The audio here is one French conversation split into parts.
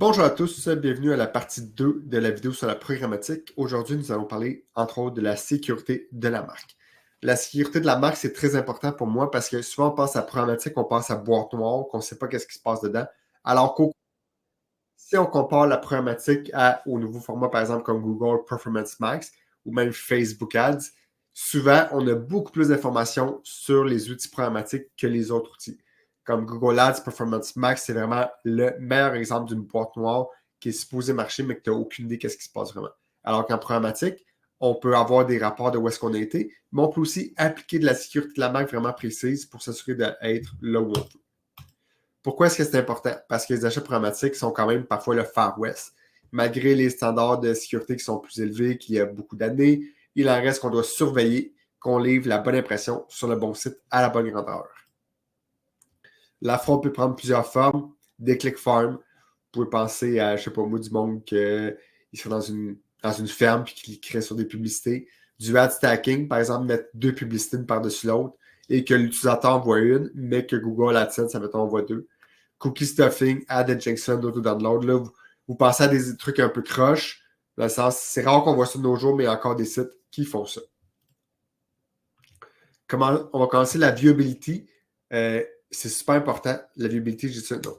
Bonjour à tous, bienvenue à la partie 2 de la vidéo sur la programmatique. Aujourd'hui, nous allons parler entre autres de la sécurité de la marque. La sécurité de la marque, c'est très important pour moi parce que souvent on pense à programmatique, on pense à boîte noire, qu'on ne sait pas qu'est-ce qui se passe dedans. Alors que si on compare la programmatique au nouveau format, par exemple, comme Google Performance Max ou même Facebook Ads, souvent on a beaucoup plus d'informations sur les outils programmatiques que les autres outils. Comme Google Ads Performance Max, c'est vraiment le meilleur exemple d'une boîte noire qui est supposée marcher, mais que tu n'as aucune idée de ce qui se passe vraiment. Alors qu'en programmatique, on peut avoir des rapports de où est-ce qu'on a été, mais on peut aussi appliquer de la sécurité de la marque vraiment précise pour s'assurer d'être là où on veut. Pourquoi est-ce que c'est important? Parce que les achats programmatiques sont quand même parfois le Far West. Malgré les standards de sécurité qui sont plus élevés qu'il y a beaucoup d'années, il en reste qu'on doit surveiller qu'on livre la bonne impression sur le bon site à la bonne grandeur. La fraude peut prendre plusieurs formes. Des click farms. Vous pouvez penser à, je sais pas moi, du monde qui serait dans une ferme puis qui crée sur des publicités. Du ad stacking, par exemple, mettre deux publicités une par-dessus l'autre et que l'utilisateur voit une, mais que Google AdSense, ça mettons, voit deux. Cookie stuffing, ad injection, auto-download. Là, vous pensez à des trucs un peu croches. Dans le sens, c'est rare qu'on voit ça de nos jours, mais il y a encore des sites qui font ça. On va commencer la viewability. C'est super important. La viewability, je dis ça, non.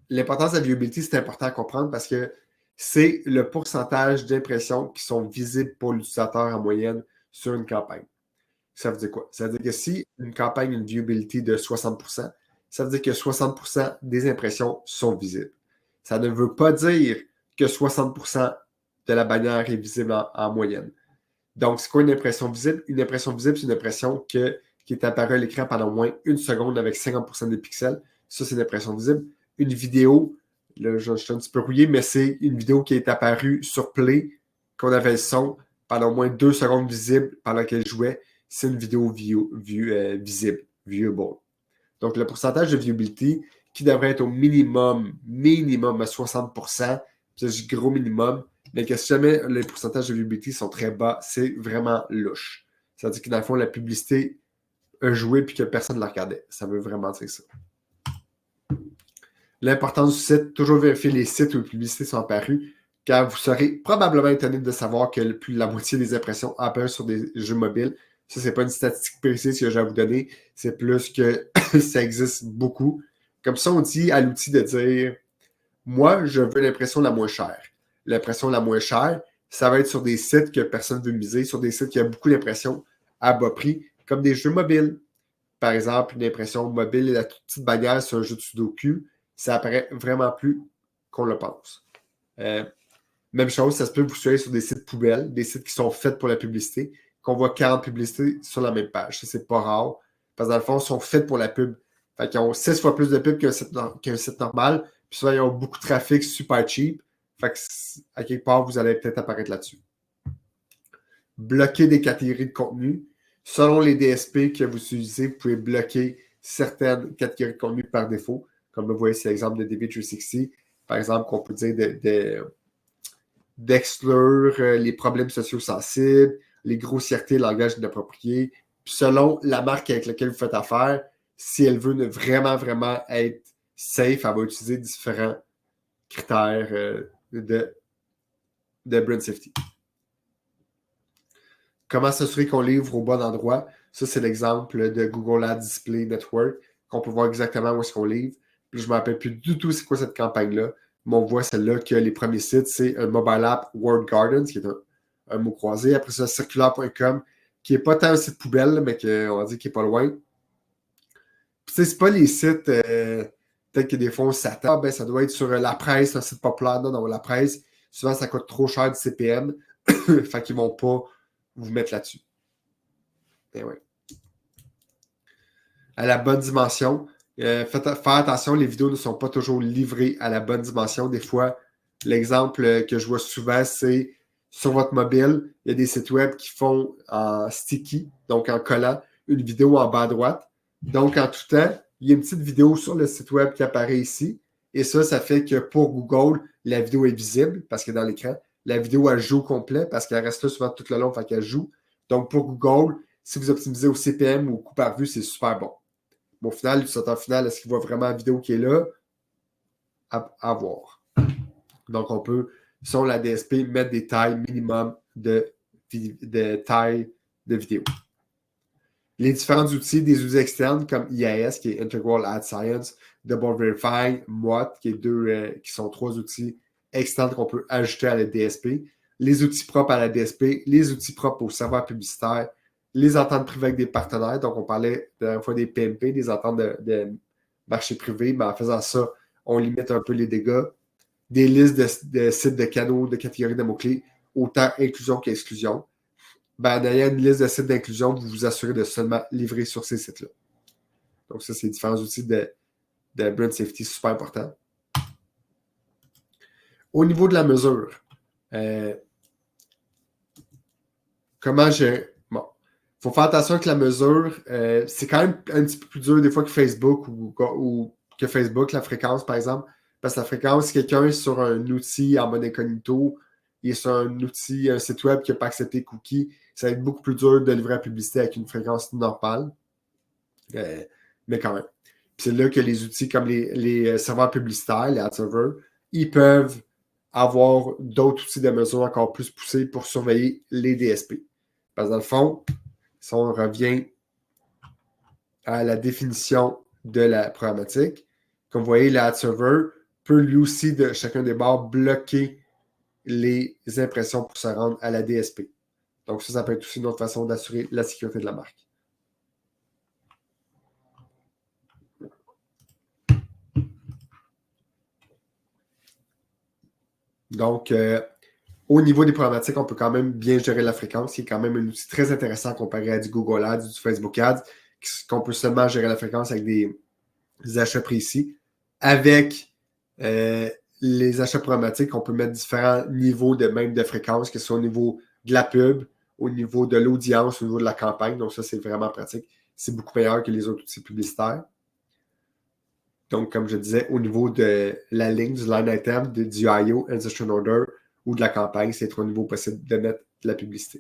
L'importance de la viewability, c'est important à comprendre parce que c'est le pourcentage d'impressions qui sont visibles pour l'utilisateur en moyenne sur une campagne. Ça veut dire quoi? Ça veut dire que si une campagne a une viewability de 60%, ça veut dire que 60% des impressions sont visibles. Ça ne veut pas dire que 60% de la bannière est visible en moyenne. Donc, c'est quoi une impression visible? Une impression visible, c'est une impression qui est apparue à l'écran pendant au moins une seconde avec 50% des pixels. Ça, c'est une impression visible. Une vidéo, là, je suis un petit peu rouillé, mais c'est une vidéo qui est apparue sur Play, qu'on avait le son pendant au moins 2 secondes visible pendant qu'elle jouait. C'est une vidéo visible, viewable. Donc, le pourcentage de viewability qui devrait être au minimum à 60%, c'est du gros minimum, mais que si jamais les pourcentages de viewability sont très bas, c'est vraiment louche. Ça veut dire que dans le fond, la publicité a joué puis que personne ne la regardait. Ça veut vraiment dire ça. L'importance du site, toujours vérifier les sites où les publicités sont apparues, car vous serez probablement étonné de savoir que plus de la moitié des impressions apparaissent sur des jeux mobiles. Ça, c'est pas une statistique précise que j'ai à vous donner, c'est plus que ça existe beaucoup. Comme ça, on dit à l'outil de dire moi, je veux l'impression la moins chère. L'impression la moins chère, ça va être sur des sites que personne ne veut miser, sur des sites qui ont beaucoup d'impressions à bas prix, comme des jeux mobiles. Par exemple, une impression mobile et la toute petite bannière sur un jeu de Sudoku, ça apparaît vraiment plus qu'on le pense. Même chose, ça se peut que vous soyez sur des sites poubelles, des sites qui sont faits pour la publicité, qu'on voit 40 publicités sur la même page. Ça, c'est pas rare. Parce que dans le fond, ils sont faits pour la pub. Fait qu'ils ont 6 fois plus de pub qu'un site normal. Puis souvent, ils ont beaucoup de trafic super cheap. Fait que, à quelque part, vous allez peut-être apparaître là-dessus. Bloquer des catégories de contenu. Selon les DSP que vous utilisez, vous pouvez bloquer certaines catégories de contenu par défaut. Comme vous voyez, c'est l'exemple de DB360. Par exemple, qu'on peut dire d'exclure les problèmes sociaux sensibles, les grossièretés, le langage inapproprié. Puis selon la marque avec laquelle vous faites affaire, si elle veut vraiment être safe, elle va utiliser différents critères de brand safety. Comment s'assurer qu'on livre au bon endroit? Ça, c'est l'exemple de Google Ads Display Network, qu'on peut voir exactement où est-ce qu'on livre. Puis je ne me rappelle plus du tout c'est quoi cette campagne-là. Mais on voit celle-là que les premiers sites, c'est un mobile app Word Gardens, qui est un mot croisé. Après ça, circulaire.com, qui n'est pas tant un site poubelle, mais qu'on va dire qu'il n'est pas loin. Puis c'est pas les sites, peut-être que des fois on s'attend, ben, ça doit être sur la presse, un site populaire. Non, la presse, souvent ça coûte trop cher du CPM. Fait qu'ils ne vont pas vous mettre là-dessus. Et ouais. À la bonne dimension. Faire attention, les vidéos ne sont pas toujours livrées à la bonne dimension. Des fois, l'exemple que je vois souvent, c'est sur votre mobile, il y a des sites web qui font en sticky, donc en collant, une vidéo en bas à droite. Donc, en tout temps, il y a une petite vidéo sur le site web qui apparaît ici. Et ça fait que pour Google, la vidéo est visible parce que dans l'écran, la vidéo, elle joue au complet parce qu'elle reste là souvent tout le long, fait qu'elle joue. Donc, pour Google, si vous optimisez au CPM ou au coût par vue, c'est super bon. Mais au final, l'utilisateur final, est-ce qu'il voit vraiment la vidéo qui est là? À voir. Donc, on peut, sur la DSP, mettre des tailles minimum de taille de vidéo. Les différents outils, des outils externes comme IAS, qui est Integral Ad Science, Double Verify, MOT, qui sont 3 outils externes qu'on peut ajouter à la DSP. Les outils propres à la DSP, les outils propres au serveur publicitaire, les ententes privées avec des partenaires. Donc, on parlait la dernière fois des PMP, des ententes de marché privé. Mais en faisant ça, on limite un peu les dégâts. Des listes de sites de canaux, de catégories de mots-clés, autant inclusion qu'exclusion. Derrière une liste de sites d'inclusion, vous vous assurez de seulement livrer sur ces sites-là. Donc, ça, c'est différents outils de brand safety super importants. Au niveau de la mesure, comment je... Bon, il faut faire attention que la mesure, c'est quand même un petit peu plus dur des fois que Facebook ou que Facebook, la fréquence, par exemple. Parce que la fréquence, si quelqu'un est sur un outil en mode incognito, il est sur un outil, un site web qui n'a pas accepté cookies, ça va être beaucoup plus dur de livrer la publicité avec une fréquence normale. Mais quand même. C'est là que les outils comme les serveurs publicitaires, les ad servers, ils peuvent avoir d'autres outils de mesure encore plus poussés pour surveiller les DSP. Parce que dans le fond, si on revient à la définition de la programmatique, comme vous voyez, l'ad server peut lui aussi, de chacun des bords, bloquer les impressions pour se rendre à la DSP. Donc ça peut être aussi une autre façon d'assurer la sécurité de la marque. Donc, au niveau des problématiques, on peut quand même bien gérer la fréquence. C'est quand même un outil très intéressant comparé à du Google Ads, du Facebook Ads, qu'on peut seulement gérer la fréquence avec des achats précis. Avec les achats problématiques, on peut mettre différents niveaux de fréquence, que ce soit au niveau de la pub, au niveau de l'audience, au niveau de la campagne. Donc ça, c'est vraiment pratique. C'est beaucoup meilleur que les autres outils publicitaires. Donc, comme je disais, au niveau de la ligne, du line item, du IO, Insertion Order ou de la campagne, c'est 3 niveaux possibles de mettre de la publicité.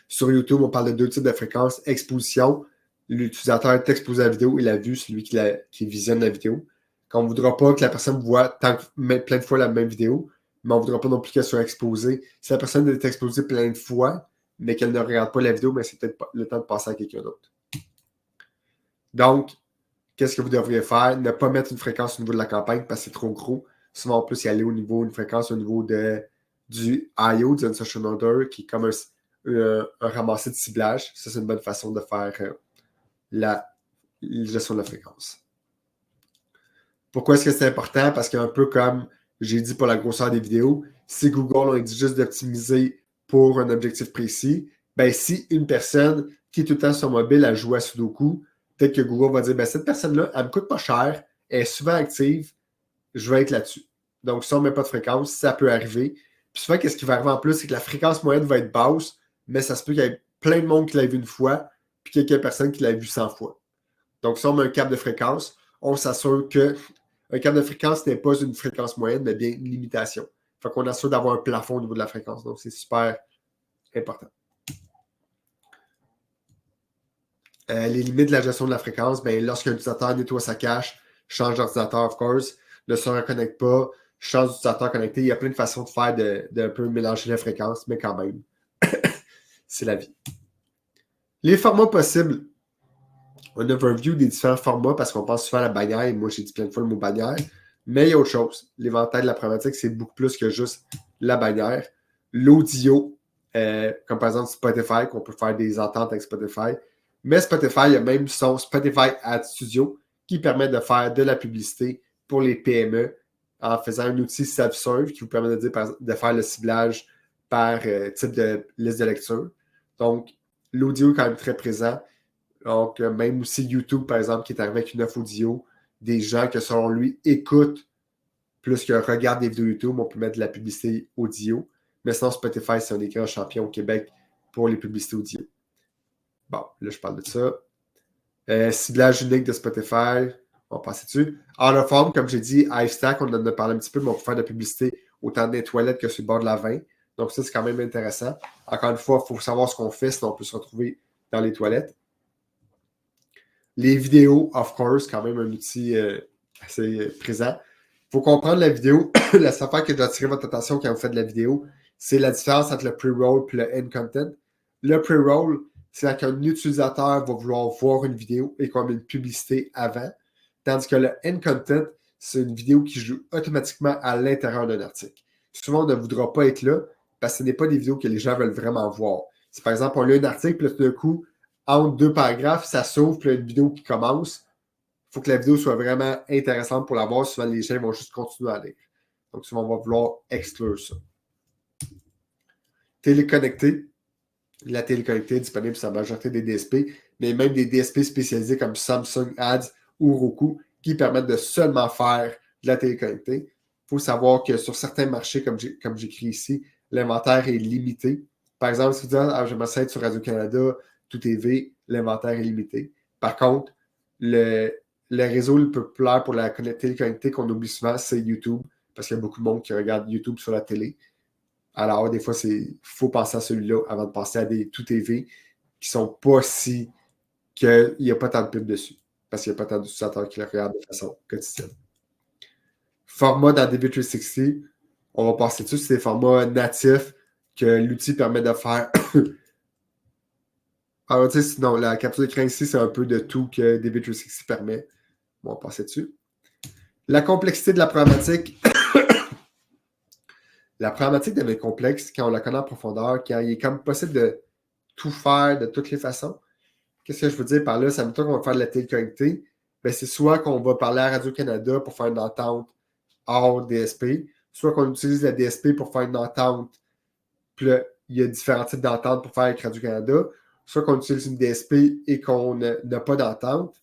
Sur YouTube, on parle de 2 types de fréquences. Exposition, l'utilisateur est exposé à la vidéo et la vue, celui qui visionne la vidéo. Quand on ne voudra pas que la personne voit plein de fois la même vidéo, mais on ne voudra pas non plus qu'elle soit exposée. Si la personne est exposée plein de fois, mais qu'elle ne regarde pas la vidéo, mais c'est peut-être le temps de passer à quelqu'un d'autre. Donc, qu'est-ce que vous devriez faire? Ne pas mettre une fréquence au niveau de la campagne parce que c'est trop gros. Souvent, on peut y aller une fréquence au niveau du IO, du Insertion Order, qui est comme un ramassé de ciblage. Ça, c'est une bonne façon de faire la gestion de la fréquence. Pourquoi est-ce que c'est important? Parce qu'un peu comme j'ai dit pour la grosseur des vidéos, si Google on dit juste d'optimiser pour un objectif précis, si une personne qui est tout le temps sur mobile a joué à Sudoku, peut-être que Google va dire, cette personne-là, elle ne me coûte pas cher, elle est souvent active, je vais être là-dessus. Donc, si on ne met pas de fréquence, ça peut arriver. Puis souvent, qu'est-ce qui va arriver en plus, c'est que la fréquence moyenne va être basse, mais ça se peut qu'il y ait plein de monde qui l'a vu une fois, puis quelques personnes qui l'ont vu 100 fois. Donc, si on met un cap de fréquence, on s'assure qu'un cap de fréquence n'est pas une fréquence moyenne, mais bien une limitation. Fait qu'on assure d'avoir un plafond au niveau de la fréquence. Donc, c'est super important. Les limites de la gestion de la fréquence, lorsqu'un utilisateur nettoie sa cache, change d'ordinateur, of course, ne se reconnecte pas, change d'utilisateur connecté, il y a plein de façons de faire d'un peu mélanger les fréquences, mais quand même, c'est la vie. Les formats possibles. Un overview des différents formats parce qu'on pense souvent à la bannière, et moi j'ai dit plein de fois le mot bannière, mais il y a autre chose. L'éventail de la problématique, c'est beaucoup plus que juste la bannière. L'audio, comme par exemple Spotify, qu'on peut faire des ententes avec Spotify. Mais Spotify, il y a même son Spotify Ad Studio qui permet de faire de la publicité pour les PME en faisant un outil self-serve qui vous permet de faire le ciblage par type de liste de lecture. Donc, l'audio est quand même très présent. Donc, même aussi YouTube, par exemple, qui est arrivé avec une offre audio, des gens que, selon lui, écoutent plus que regardent des vidéos YouTube, on peut mettre de la publicité audio. Mais sinon, Spotify, c'est un des grands champions au Québec pour les publicités audio. Bon, là, je parle de ça. Ciblage unique de Spotify, on va passer dessus. En la forme, comme j'ai dit, iStack, on en a parlé un petit peu, mais on peut faire de la publicité autant dans les toilettes que sur le bord de la vin. Donc, ça, c'est quand même intéressant. Encore une fois, il faut savoir ce qu'on fait, sinon on peut se retrouver dans les toilettes. Les vidéos, of course, quand même un outil assez présent. faut comprendre la vidéo. La seule affaire que je dois attirer votre attention quand vous faites de la vidéo, c'est la différence entre le pre-roll et le end content. Le pre-roll, c'est quand un utilisateur va vouloir voir une vidéo et qu'on met une publicité avant. Tandis que le end content, c'est une vidéo qui joue automatiquement à l'intérieur d'un article. Souvent, on ne voudra pas être là parce que ce n'est pas des vidéos que les gens veulent vraiment voir. Si par exemple, on lit un article, puis tout d'un coup, entre deux paragraphes, ça s'ouvre, puis il y a une vidéo qui commence. Il faut que la vidéo soit vraiment intéressante pour la voir. Souvent, les gens vont juste continuer à lire. Donc, souvent, on va vouloir exclure ça. Téléconnecté. La téléconnectée est disponible sur la majorité des DSP, mais même des DSP spécialisés comme Samsung Ads ou Roku qui permettent de seulement faire de la téléconnectée. Il faut savoir que sur certains marchés, comme j'écris ici, l'inventaire est limité. Par exemple, si vous dites « j'aimerais ça être sur Radio-Canada, Tout TV », l'inventaire est limité. Par contre, le réseau le plus populaire pour la téléconnectée qu'on oublie souvent, c'est YouTube, parce qu'il y a beaucoup de monde qui regarde YouTube sur la télé. Alors, des fois, il faut penser à celui-là avant de passer à des Tout TV qui sont pas si... qu'il n'y a pas tant de pubs dessus, parce qu'il n'y a pas tant d'utilisateurs qui le regardent de façon quotidienne. Format dans DV360, on va passer dessus, c'est des formats natifs que l'outil permet de faire. Alors, tu sais, sinon, la capture d'écran ici, c'est un peu de tout que DV360 permet. On va passer dessus. La complexité de la problématique. La problématique devient complexe quand on la connaît en profondeur, quand il est comme possible de tout faire de toutes les façons. Qu'est-ce que je veux dire par là? Ça veut dire qu'on va faire de la téléconnectée. Ben, c'est soit qu'on va parler à Radio-Canada pour faire une entente hors DSP, soit qu'on utilise la DSP pour faire une entente, puis là, il y a différents types d'ententes pour faire avec Radio-Canada, soit qu'on utilise une DSP et qu'on n'a pas d'entente.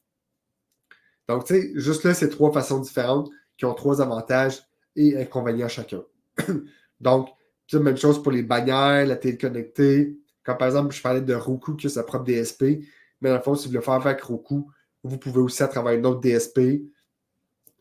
Donc, tu sais, juste là, c'est trois façons différentes qui ont trois avantages et inconvénients chacun. Donc, c'est la même chose pour les bannières, la téléconnectée. Quand par exemple, je parlais de Roku qui a sa propre DSP, mais dans le fond, si vous voulez faire avec Roku, vous pouvez aussi à travers une autre DSP.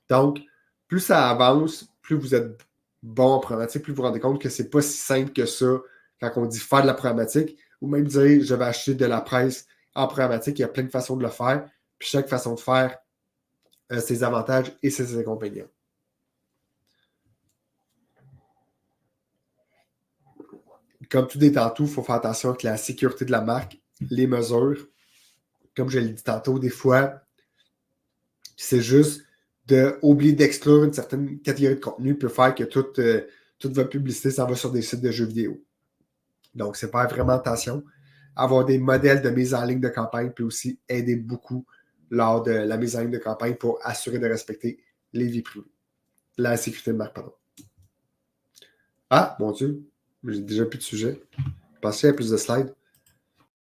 Donc, plus ça avance, plus vous êtes bon en programmatique, plus vous vous rendez compte que c'est pas si simple que ça quand on dit faire de la programmatique, ou même dire je vais acheter de la presse en programmatique. Il y a plein de façons de le faire. Puis chaque façon de faire ses avantages et ses inconvénients. Comme tout est tantôt, il faut faire attention avec la sécurité de la marque, les mesures. Comme je l'ai dit tantôt, des fois, c'est juste d'oublier d'exclure une certaine catégorie de contenu peut faire que toute votre publicité s'en va sur des sites de jeux vidéo. Donc, c'est faire vraiment attention. Avoir des modèles de mise en ligne de campagne peut aussi aider beaucoup lors de la mise en ligne de campagne pour assurer de respecter les vies privées. La sécurité de marque, pardon. Ah, mon Dieu, j'ai déjà plus de sujet. Je pensais qu'il y avait plus de slides.